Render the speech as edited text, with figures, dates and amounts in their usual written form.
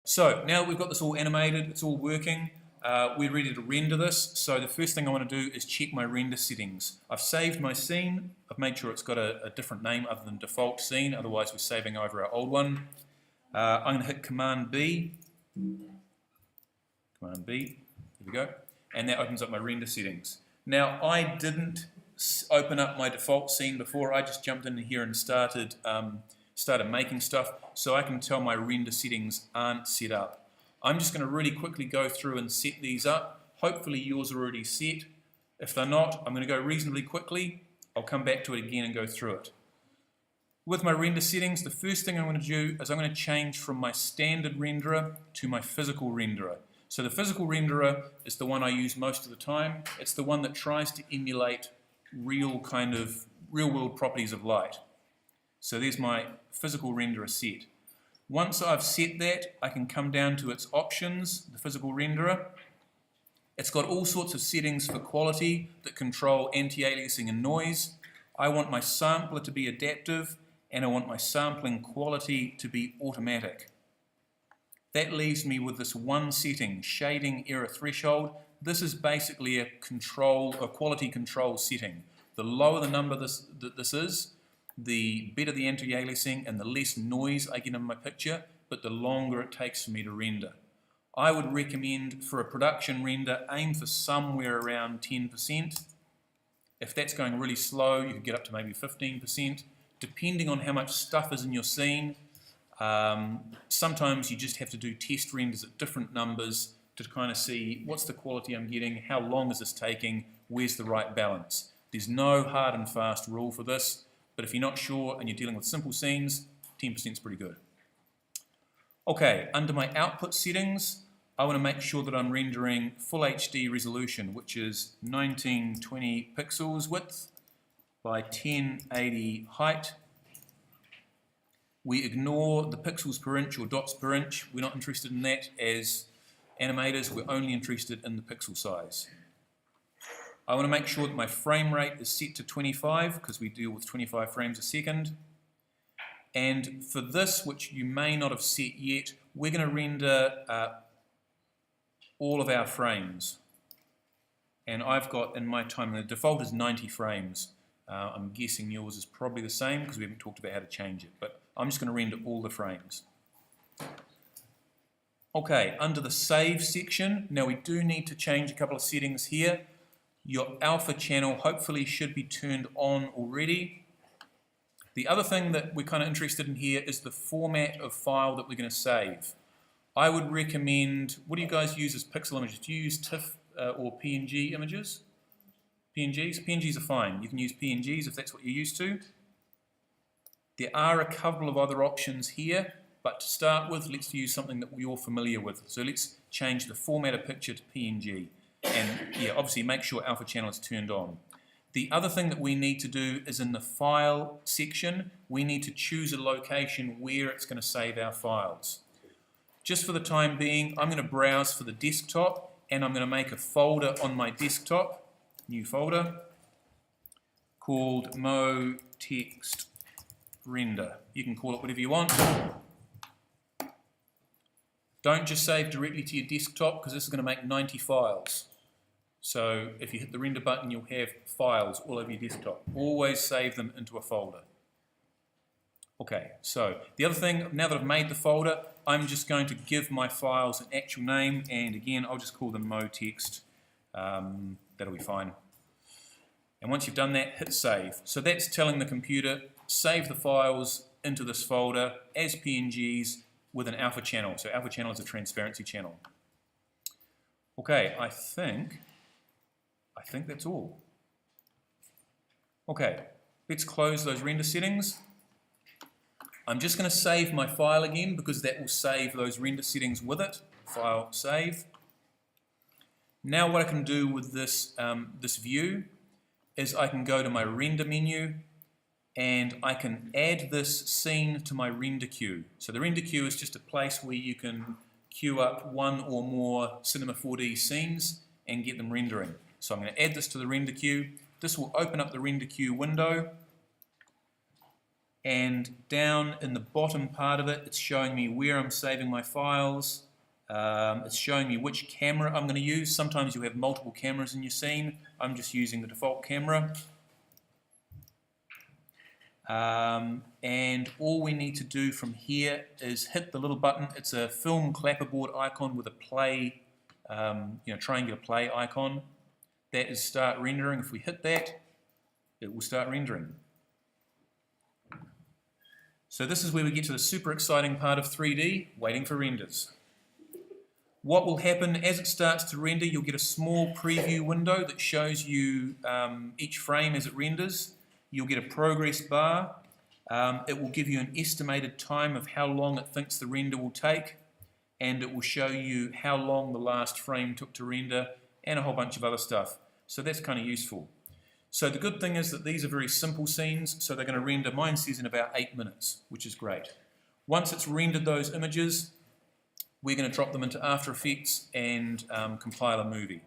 So now that we've got this all animated, it's all working, we're ready to render this. So the first thing I want to do is check my render settings. I've saved my scene. I've made sure it's got a different name other than default scene, otherwise we're saving over our old one. I'm going to hit Command B. Command B, here we go. And that opens up my render settings. Now I didn't open up my default scene before, I just jumped in here and started making stuff, so I can tell my render settings aren't set up. I'm just going to really quickly go through and set these up. Hopefully yours are already set. If they're not, I'm going to go reasonably quickly. I'll come back to it again and go through it. With my render settings, the first thing I'm going to do is I'm going to change from my standard renderer to my physical renderer. So the physical renderer is the one I use most of the time. It's the one that tries to emulate real world properties of light. So there's my physical renderer set. Once I've set that, I can come down to its options, the physical renderer. It's got all sorts of settings for quality that control anti-aliasing and noise. I want my sampler to be adaptive, and I want my sampling quality to be automatic. That leaves me with this one setting, shading error threshold. This is basically a quality control setting. The lower the number this is, the better the anti-aliasing and the less noise I get in my picture, but the longer it takes for me to render. I would recommend for a production render, aim for somewhere around 10%. If that's going really slow, you could get up to maybe 15%, depending on how much stuff is in your scene. Sometimes you just have to do test renders at different numbers to kind of see what's the quality I'm getting, how long is this taking, where's the right balance. There's no hard and fast rule for this. But if you're not sure and you're dealing with simple scenes, 10% is pretty good. Okay, under my output settings, I want to make sure that I'm rendering full HD resolution, which is 1920 pixels width by 1080 height. We ignore the pixels per inch or dots per inch. We're not interested in that as animators. We're only interested in the pixel size. I want to make sure that my frame rate is set to 25 because we deal with 25 frames a second. And for this, which you may not have set yet, we're going to render all of our frames. And I've got in my time, the default is 90 frames. I'm guessing yours is probably the same because we haven't talked about how to change it. But I'm just going to render all the frames. Okay, under the save section, now we do need to change a couple of settings here. Your alpha channel hopefully should be turned on already. The other thing that we're kind of interested in here is the format of file that we're going to save. I would recommend, what do you guys use as pixel images? Do you use TIFF or PNG images? PNGs? PNGs are fine. You can use PNGs if that's what you're used to. There are a couple of other options here, but to start with, let's use something that we're all familiar with. So let's change the format of picture to PNG. And yeah, obviously make sure alpha channel is turned on. The other thing that we need to do is in the file section, we need to choose a location where it's going to save our files. Just for the time being, I'm going to browse for the desktop and I'm going to make a folder on my desktop, new folder, called Mo Text Render. You can call it whatever you want. Don't just save directly to your desktop because this is going to make 90 files. So if you hit the render button, you'll have files all over your desktop. Always save them into a folder. Okay, so the other thing, now that I've made the folder, I'm just going to give my files an actual name, and again, I'll just call them MoText. That'll be fine. And once you've done that, hit save. So that's telling the computer, save the files into this folder as PNGs with an alpha channel. So alpha channel is a transparency channel. Okay, I think that's all. Okay, let's close those render settings. I'm just going to save my file again because that will save those render settings with it. File, save. Now what I can do with this, this view is I can go to my render menu and I can add this scene to my render queue. So the render queue is just a place where you can queue up one or more Cinema4D scenes and get them rendering. So I'm going to add this to the render queue. This will open up the render queue window. and down in the bottom part of it, it's showing me where I'm saving my files. It's showing me which camera I'm going to use. Sometimes you have multiple cameras in your scene. I'm just using the default camera. And all we need to do from here is hit the little button. It's a film clapperboard icon with a play, triangular play icon. That is start rendering. If we hit that, it will start rendering. So this is where we get to the super exciting part of 3D, waiting for renders. What will happen as it starts to render, you'll get a small preview window that shows you each frame as it renders. You'll get a progress bar. It will give you an estimated time of how long it thinks the render will take, and it will show you how long the last frame took to render and a whole bunch of other stuff. So that's kind of useful. So the good thing is that these are very simple scenes, so they're going to render, mine says, in about 8 minutes, which is great. Once it's rendered those images, we're going to drop them into After Effects and compile a movie.